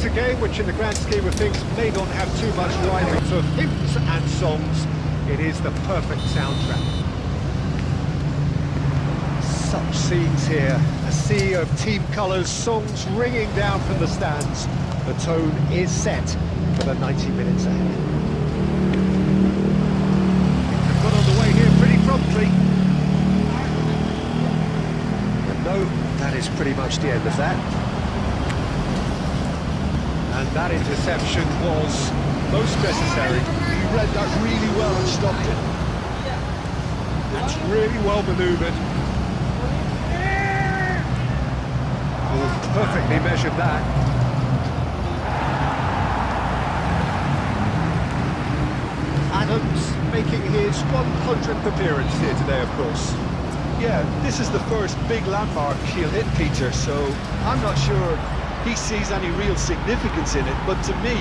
a game which in the grand scheme of things may not have too much riding of hymns and songs. It is the perfect soundtrack. Such scenes here, a sea of team colours, songs ringing down from the stands. The tone is set for the 90 minutes ahead. They've got on the way here pretty promptly. But no, that is pretty much the end of that. And that interception was most necessary. He read that really well and stopped it. That's really well manoeuvred. Oh, perfectly measured that. Adams making his 100th appearance here today, of course. Yeah, this is the first big landmark he'll hit, Peter, so I'm not sure he sees any real significance in it, but to me,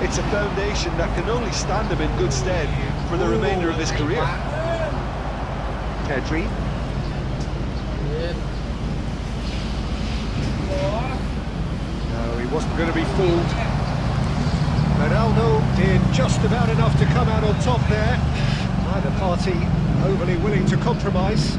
it's a foundation that can only stand him in good stead for the remainder of his career. Pedri. No, he wasn't going to be fooled. Ronaldo did just about enough to come out on top there. Neither party overly willing to compromise.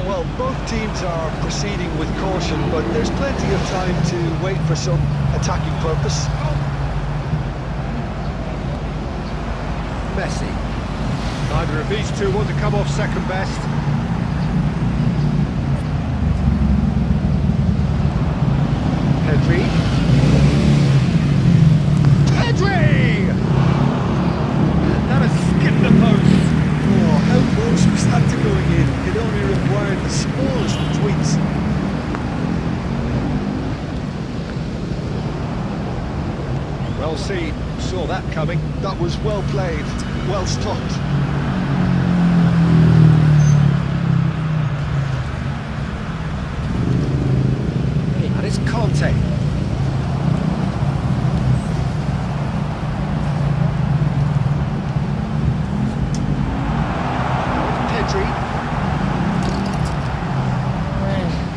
Well, both teams are proceeding with caution, but there's plenty of time to wait for some attacking purpose. Messi. Neither of these two want to come off second best. Pedri. Pedri! And that has skipped the post. Oh, how close was that to going in? It only required the smallest of tweaks. Well seen, saw that coming. That was well played, well stopped. And it's Conte.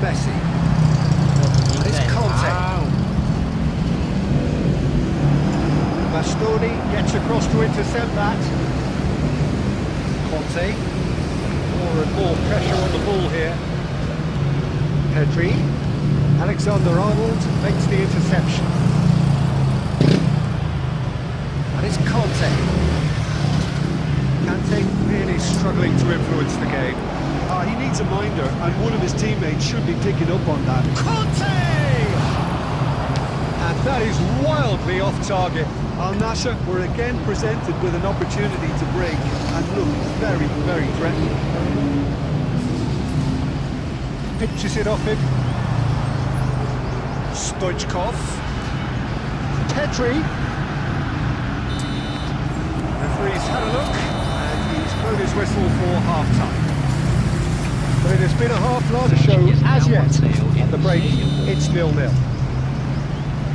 Messi. And it's Conte. Bastoni gets across to intercept that. Conte. More and more pressure on the ball here. Pedri. Alexander-Arnold makes the interception. And it's Conte. Kante really struggling to influence the game. He needs a minder, and one of his teammates should be picking up on that. Conte! And that is wildly off target. Al Nassr were again presented with an opportunity to break and look very, very threatening. Pitches it off him. Stoichkov. Pedri. Referee's had a look, and he's blown his whistle for half-time. But it has been a half-larger show as yet. At the break, it's 0-0.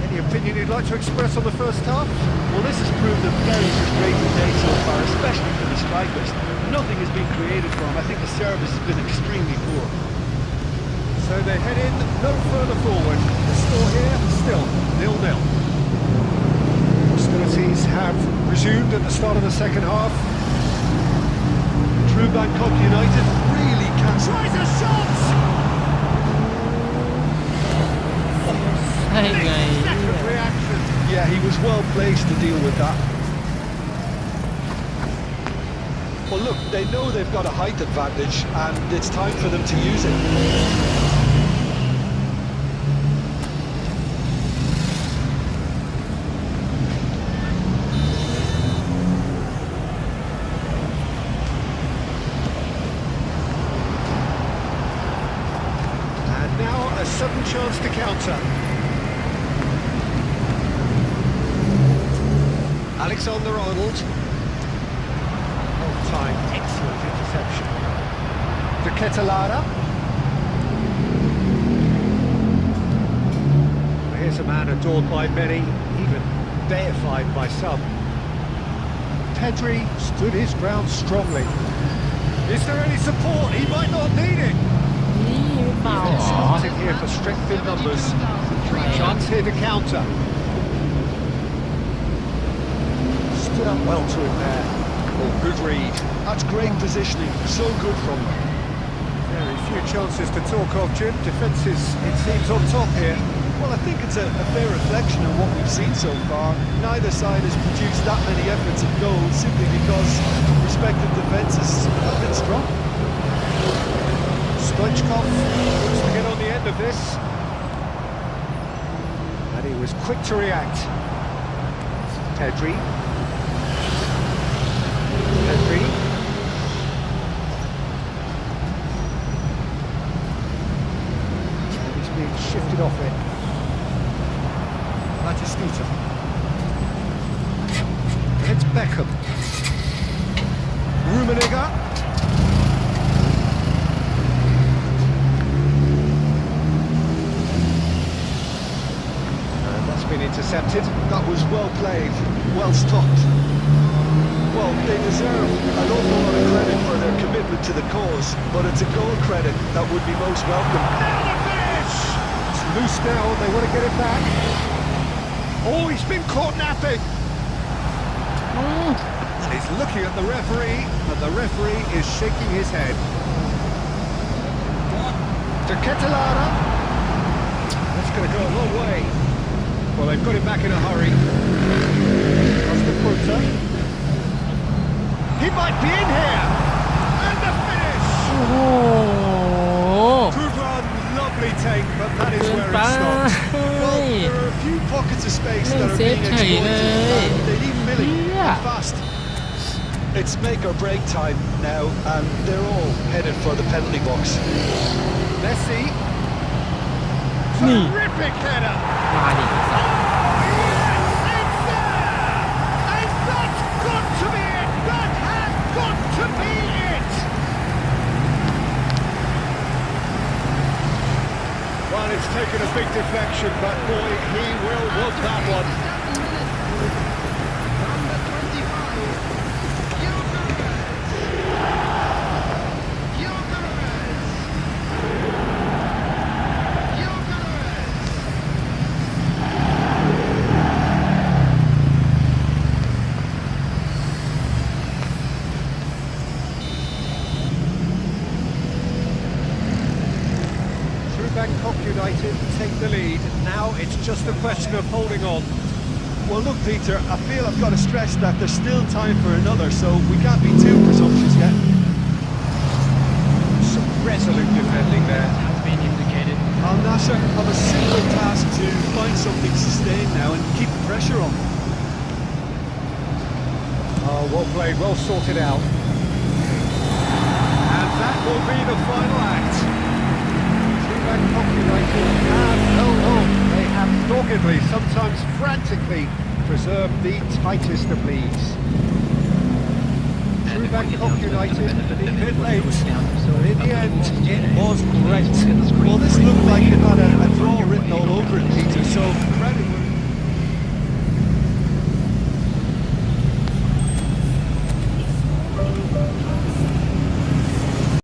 Any opinion you'd like to express on the first half? Well, this has proved a very frustrating day so far, especially for the strikers. Nothing has been created for them. I think the service has been extremely poor. So they head in no further forward. The score here, still 0-0. Hostilities have resumed at the start of the second half. True Bangkok United really can't... Tries a shot! Second reaction. Yeah, he was well placed to deal with that. Well, look, they know they've got a height advantage, and it's time for them to use it. Sudden chance to counter. Alexander-Arnold. On time, excellent interception. De Ketelaere. Here's a man adored by many, even deified by some. Pedri stood his ground strongly. Is there any support? He might not need it. เปล่าเหรอ Starting here for strength in numbers. Chance here to counter. Stood up well to him there. Oh, good read. That's great positioning, so good from him. Very few chances to talk of, Jim. Defences, it seems, on top here. Well, I think it's a fair reflection of what we've seen so far. Neither side has produced that many efforts at goal simply because respective defences have been strong. Stoichkov looks to get on the end of this. And he was quick to react. Pedri. And he's being shifted off it. Batistita. And it's Beckham. Rummenigge. And that's been intercepted. That was well played, well stopped. Well, they deserve an awful lot of credit for their commitment to the cause, but it's a goal credit that would be most welcome. Now the finish! It's loose now, they want to get it back. Oh, he's been caught napping. And he's looking at the referee, and the referee is shaking his head. To Ketelara. That's going to go a long way. Well, they've got him back in a hurry. Costa Curta. He might be in here. And the finish. โอ้โห Good run, lovely take, but that is where it ไป stopped. Well, there are a few pockets of space that are Save being Terry, exploited, and they need milling Yeah. fast. It's make or break time now, and they're all headed for the penalty box. Messi. Nee. Terrific header. มาดิสัตว์ Yes, it's there. And that's got to be it. That has got to be it. Well, it's taken a big deflection, but boy, he will want that one. Bangkok United take the lead. Now it's just a question of holding on. Well, look, Peter, I feel I've got to stress that there's still time for another, so we can't be too presumptuous yet. Some resolute defending there. has been indicated Al Nasser have a simple task to find something sustained now and keep the pressure on. Oh, well played, well sorted out. And that will be the final act. Bangkok United have held on. They have doggedly, sometimes frantically, preserved the tightest of leads. Through Bangkok United, a bit late, but in the end, it was great. Well, this looked like it had a draw